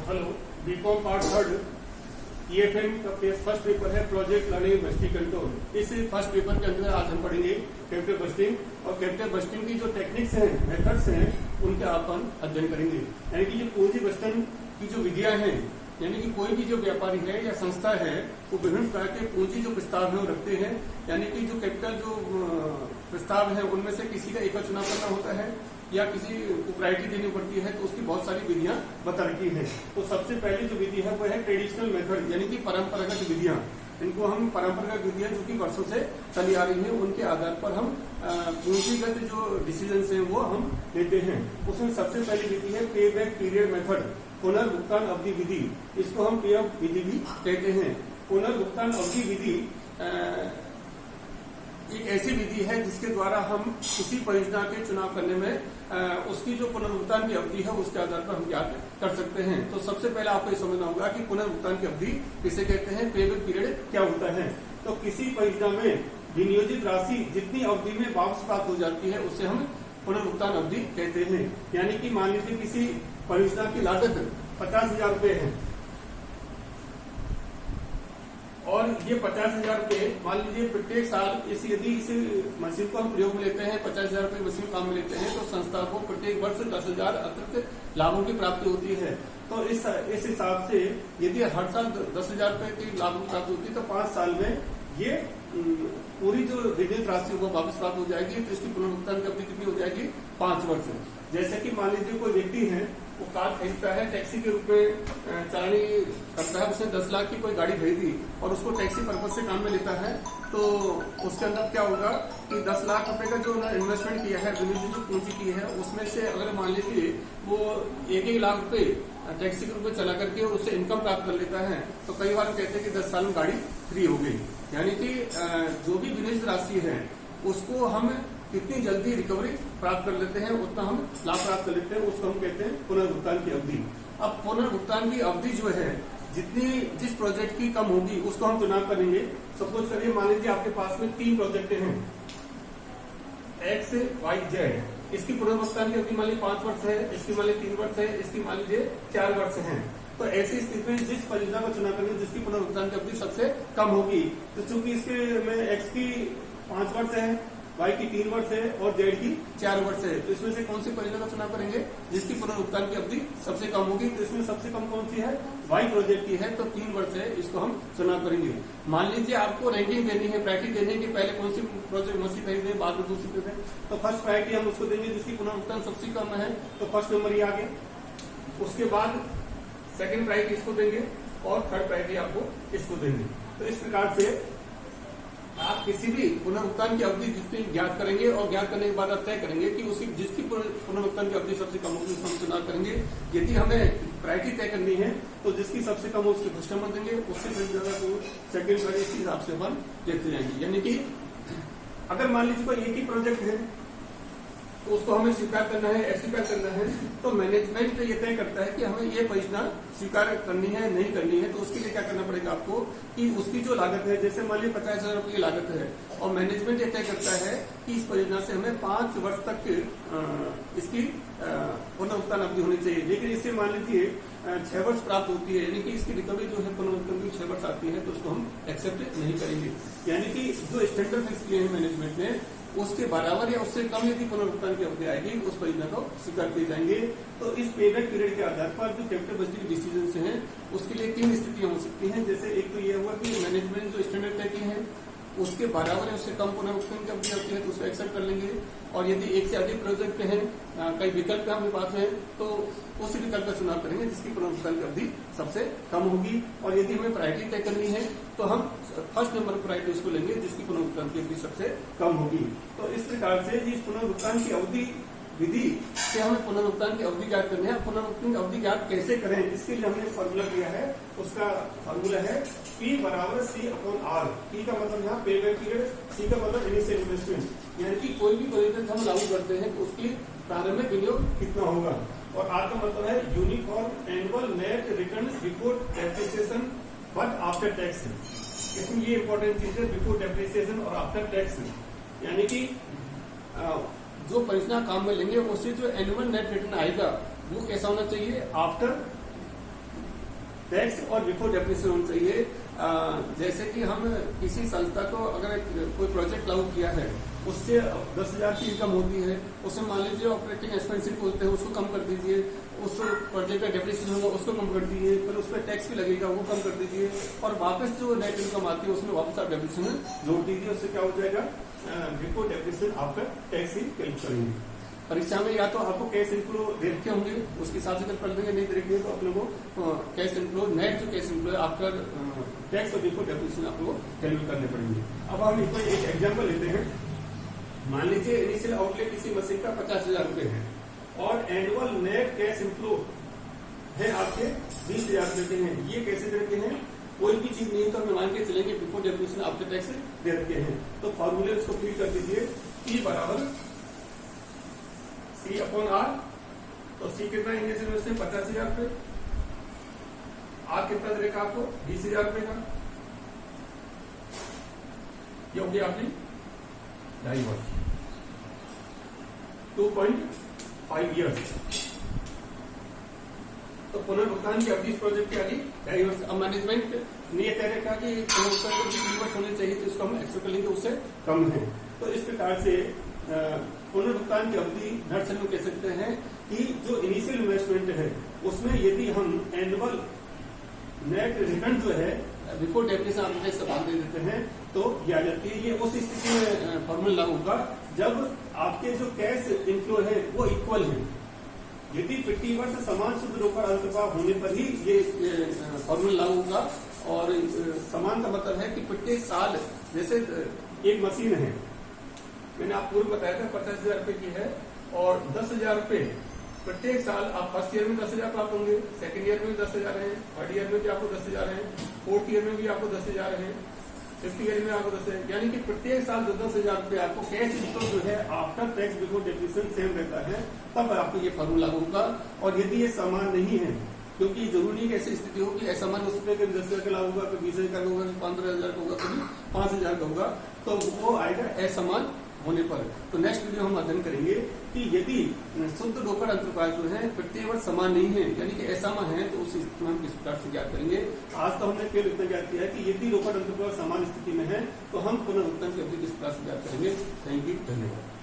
Hello, BCom part third EFM का first paper है project learning वेस्टी control. इस first paper के अंदर आज हम पढ़ेंगे कैपिटल बस्टिंग और कैपिटल बस्टिंग की जो टेक्निक्स हैं, मेथड्स हैं, उनका अपन अध्ययन करेंगे। यानी कि जो पूंजी बस्टन की जो विधियां हैं, यानी कि कोई भी जो व्यापारी है या संस्था है वो विभिन्न प्रकार के पूंजी जो प्रस्ताव है वो रखते हैं। यानी कि जो कैपिटल जो प्रस्ताव है उनमें से किसी का एक चुनाव करना होता है या किसी को प्रायोरिटी देनी पड़ती है, तो उसकी बहुत सारी विधियां बता रखी है। तो सबसे पहली जो विधि है वो है ट्रेडिशनल मेथड, यानी कि परंपरागत विधियां। इनको हम परंपरागत विधियां जो कि वर्षों से चली आ रही है, उनके आधार पर हम पूंजीगत जो डिसीजन है वो हम लेते हैं। उसमें सबसे पहली विधि है पे बैक पीरियड मेथड, पुनर्भुगतान अवधि विधि। इसको हम पे अप विधि भी कहते हैं। पुनर्भुगतान अवधि विधि एक ऐसी विधि है जिसके द्वारा हम किसी परियोजना के चुनाव करने में उसकी जो पुनर्भुगतान की अवधि है उसके आधार पर हम ज्ञात कर सकते हैं। तो सबसे पहले आपको ये समझना होगा कि पुनर्भुगतान की अवधि किसे कहते हैं, पे बैक पीरियड क्या होता है। तो किसी परियोजना में विनियोजित राशि जितनी अवधि में वापस प्राप्त हो जाती है उसे हम पुनर्भुगतान अवधि कहते हैं। यानी कि मान लीजिए किसी परियोजना की लागत 50,000 रुपए है और ये 50,000 रुपए मान लीजिए प्रत्येक साल यदि इस मशीन को हम प्रयोग में लेते हैं, 50,000 रुपए मशीन काम में लेते हैं, तो संस्था को प्रत्येक वर्ष 10,000 अतिरिक्त लाभों की प्राप्ति होती है। तो इस हिसाब से यदि हर साल 10,000 रुपए की लाभ की प्राप्ति होती है तो 5 साल में ये पूरी जो विनियोजित राशि वो वापस प्राप्त हो जाएगी। तो इसकी पुनर्भुगतान की अवधि कितनी हो जाएगी, 5 वर्ष। जैसे कि मान लीजिए कोई व्यक्ति है वो कार खरीदता है, टैक्सी के रूप में चलानी करता है, उसने 10 लाख की कोई गाड़ी खरीदी और उसको टैक्सी पर्पज से काम में लेता है, तो उसके अंदर क्या होगा कि 10 लाख रुपए का जो इन्वेस्टमेंट किया है, विनियोजित जो पूंजी की है, उसमें से अगर मान लीजिए वो 1-1 लाख रुपए टैक्सी के रूप में चला करके उससे इनकम प्राप्त कर लेता है, तो कई बार कहते हैं कि 10 साल में गाड़ी फ्री हो गई। यानी कि जो भी विनियोजित राशि है उसको हम कितनी जल्दी रिकवरी प्राप्त कर लेते हैं उतना हम लाभ प्राप्त कर लेते हैं, उसको हम कहते हैं पुनर्भुगतान की अवधि। अब पुनर्भुगतान की अवधि जो है जिस प्रोजेक्ट की कम होगी उसको हम चुनाव करेंगे। सपोज करिए मान लीजिए आपके पास में 3 प्रोजेक्ट हैं X, Y, Z। इसकी पुनर्भुगतान की अवधि मान लीजिए 5 वर्ष है, इसकी मान लीजिए 3 वर्ष है, इसकी मान लीजिए 4 वर्ष है। तो ऐसी स्थिति में जिस परियोजना को चुनाव करेंगे जिसकी पुनर्भुगतान की अवधि सबसे कम होगी, तो चूंकि इसके में X की 5 वर्ष है, Y की 3 वर्ष है और Z की 4 वर्ष है, तो इसमें से कौन सी परियोजना का चुनाव करेंगे जिसकी पुनर्भुगतान की अवधि सबसे कम होगी। तो इसमें सबसे कम कौन सी है, Y प्रोजेक्ट की है, तो 3 वर्ष है, इसको हम चुनाव करेंगे। मान लीजिए आपको रैंकिंग देनी है, प्रायोरिटी देनी है कि पहले कौन सी प्रोजेक्ट मशीन खरीदे, बाद में दूसरी खरीदे, तो फर्स्ट प्रायोरिटी हम उसको देंगे जिसकी पुनर्भुगतान सबसे कम है, तो फर्स्ट नंबर ही आगे। उसके बाद सेकेंड प्रायोरिटी इसको देंगे और थर्ड प्रायोरिटी आपको इसको देंगे। तो इस प्रकार से आप किसी भी पुनर्भुगतान की अवधि जितनी ज्ञात करेंगे और ज्ञात करने के बाद आप तय करेंगे कि उसकी जिसकी पुनर्भुगतान की अवधि सबसे कम होगी उसको हम चुनाव करेंगे। यदि हमें प्रायोरिटी तय करनी है तो जिसकी सबसे कम हो उसकी फर्स्ट नंबर देंगे, उससे ज्यादा को सेकेंड प्रायोरिटी, इस हिसाब से अपन देखते जाएंगे। यानी कि अगर मान लीजिए कोई एक ही प्रोजेक्ट है तो उसको हमें स्वीकार करना है, अस्वीकार करना है, तो मैनेजमेंट ये तय करता है कि हमें ये परियोजना स्वीकार करनी है नहीं करनी है। तो उसके लिए क्या करना पड़ेगा आपको कि उसकी जो लागत है, जैसे मान लीजिए 50,000 रुपये की लागत है और मैनेजमेंट ये तय करता है कि इस परियोजना से हमें 5 वर्ष तक इसकी पुनर्भुगतान अवधि होनी चाहिए। लेकिन इससे मान लीजिए 6 वर्ष प्राप्त होती है, यानी कि इसकी रिकवरी जो है पुनर्भुगतान की 6 वर्ष आती है, तो उसको हम एक्सेप्ट नहीं करेंगे। यानी कि जो स्टैंडर्ड फिक्स किए हैं मैनेजमेंट ने उसके बराबर या उससे कम यदि पुनर्भुगतान की अवधि आएगी उस परियोजना को स्वीकार किए जाएंगे। तो इस पेबैक पीरियड के आधार पर जो कैपिटल बजटिंग डिसीजन हैं उसके लिए 3 स्थितियां हो सकती हैं। जैसे एक तो यह हुआ कि मैनेजमेंट जो स्टैंडर्ड तय किए हैं उसके बराबर या उससे कम पुनर्भुगतान की अवधि होती है तो उसको एक्सेप्ट कर लेंगे। और यदि एक से अधिक प्रोजेक्ट हैं, कई विकल्प हमारे पास है, तो उस विकल्प का चुनाव करेंगे जिसकी पुनर्भुगतान की अवधि सबसे कम होगी। और यदि हमें प्रायोरिटी तय करनी है तो हम फर्स्ट नंबर प्रायोरिटी उसको लेंगे जिसकी पुनर्भुगतान की अवधि सबसे कम होगी। तो इस प्रकार से इस पुनर्भुगतान की अवधि विधि से हमें पुनर्भुगतान की अवधि ज्ञात करनी है। पुनर्भुगतान की अवधि ज्ञात कैसे करें, इसके लिए हमने फॉर्मूला दिया है। उसका फॉर्मूला है P बराबर C/R। P का मतलब यहाँ पे बैक पीरियड, C का मतलब इनिशियल इन्वेस्टमेंट। यानी कि कोई भी प्रोजेक्ट हम लागू करते हैं तो उसकी प्रारंभिक विनियोग कितना होगा। और R का मतलब है uniform annual net return before depreciation but after tax. इसमें ये इंपॉर्टेंट चीज है, बिफोर डेप्रिसिएशन और आफ्टर टैक्स। यानी कि जो परियोजना काम में लेंगे उससे जो एनुअल नेट रिटर्न आएगा वो कैसा होना चाहिए, आफ्टर टैक्स और बिफोर डेफिनेशन होना चाहिए। जैसे कि हम किसी संस्था को अगर कोई प्रोजेक्ट लागू किया है, उससे 10,000 की इनकम होती है, उसमें मान लीजिए ऑपरेटिंग एक्सपेंसिव बोलते हैं, उसको कम कर दीजिए, उस प्रोजेक्ट का डेप्रिसिएशन होगा उसको कम कर दीजिए, फिर उस पर टैक्स भी लगेगा वो कम कर दीजिए, और वापस जो नेट इनकम आती है उसमें वापस आप डेप्रिसिएशन जोड़ दीजिए। उससे क्या हो जाएगा, बिफोर डेप्रिसिएशन आपका टैक्स ही कैलकुलेट करेंगे। परीक्षा में या तो आपको कैश इनफ्लो दे रखे होंगे, उसके हिसाब से कर देंगे, नहीं दे रखे तो अपने को कैश इनफ्लो, नेट जो कैश इनफ्लो है आपका टैक्स और बिफोर डेप्रिसिएशन आपको कैलकुलेट करने पड़ेंगे। अब हम एक एग्जाम्पल लेते हैं। मान लीजिए इनिशियल आउटले किसी मशीन का 50,000 रुपए है और एनुअल नेट कैश इनफ्लो है आपके 20,000 रुपए के हैं। ये कैसे दे रखे हैं, कोई भी चीज नहीं तो हम मान के चलेंगे बिफोर डेप्रिसिएशन आफ्टर टैक्स दे रखे हैं। तो फॉर्मूले उसको फिल कर दीजिए, ई बराबर C अपॉन R। तो C कितना इनिशियल इन्वेस्टमेंट 50,000 रुपए, R कितना दे रखा आपको 20,000 रुपए का, ये हो गया आपने 2.5 वर्ष, 2.5 ईयर्स। तो पुनर्भुगतान की अवधि इस प्रोजेक्ट की अवधि 2.5 वर्ष। अब मैनेजमेंट ने यह तय रखा कि पुनर्भुगतान की 3 वर्ष होने चाहिए, तो इसको हम एक्सेप्ट कर लेंगे, उससे कम है। तो इस प्रकार से पुनर्भुगतान की अवधि दरअसल हम कह सकते हैं कि जो इनिशियल इन्वेस्टमेंट है उसमें यदि हम एनुअल नेट रिटर्न जो है बिफोर डेप्रिसिएशन आफ्टर टैक्स का भाग दे देते हैं तो ये आ जाती है। ये उस स्थिति में फॉर्मूला लागू होगा जब आपके जो कैश इनफ्लो है वो इक्वल है। यदि प्रति वर्ष समान शुद्ध रोकड़ अंतर्भाव होने पर ही ये फॉर्मूला लागू होगा। और समान का मतलब है कि प्रत्येक साल, जैसे एक मशीन है, मैंने आप पूर्व बताया था 50,000 रुपए की है और 10,000 रुपए प्रत्येक साल आप फर्स्ट ईयर में 10,000 प्राप्त होंगे, सेकंड ईयर में भी 10,000 है, थर्ड ईयर में भी आपको 10,000 है, फोर्थ ईयर में भी आपको 10,000 है, फिफ्थ ईयर में आपको 10,000, यानी कि प्रत्येक साल 10,000 रुपए आपको कैश इनफ्लो जो है after tax before depreciation same रहता है। तब आपको ये फॉर्मूला लागू होगा। और यदि ये समान नहीं है, क्योंकि जरूरी नहीं कि ऐसी स्थिति हो कि असमान उस पर 10,000 का लागू होगा, कभी 20,000 का होगा, 15,000 का होगा, कभी 5,000 का होगा, तो वो आएगा असमान होने पर। तो नेक्स्ट वीडियो हम अध्ययन करेंगे कि यदि शुद्ध रोकड़ अंतर्भाग जो है प्रत्येक वर्ष समान नहीं है, यानी कि असमान है, तो उस स्थिति में हम किस प्रकार से ज्ञात करेंगे। आज तो हमने केवल इतना ज्ञात किया है कि यदि रोकड़ अंतर्भाग समान स्थिति में है तो हम पुनर्भुगतान की अवधि किस प्रकार से ज्ञात करेंगे। थैंक यू, धन्यवाद।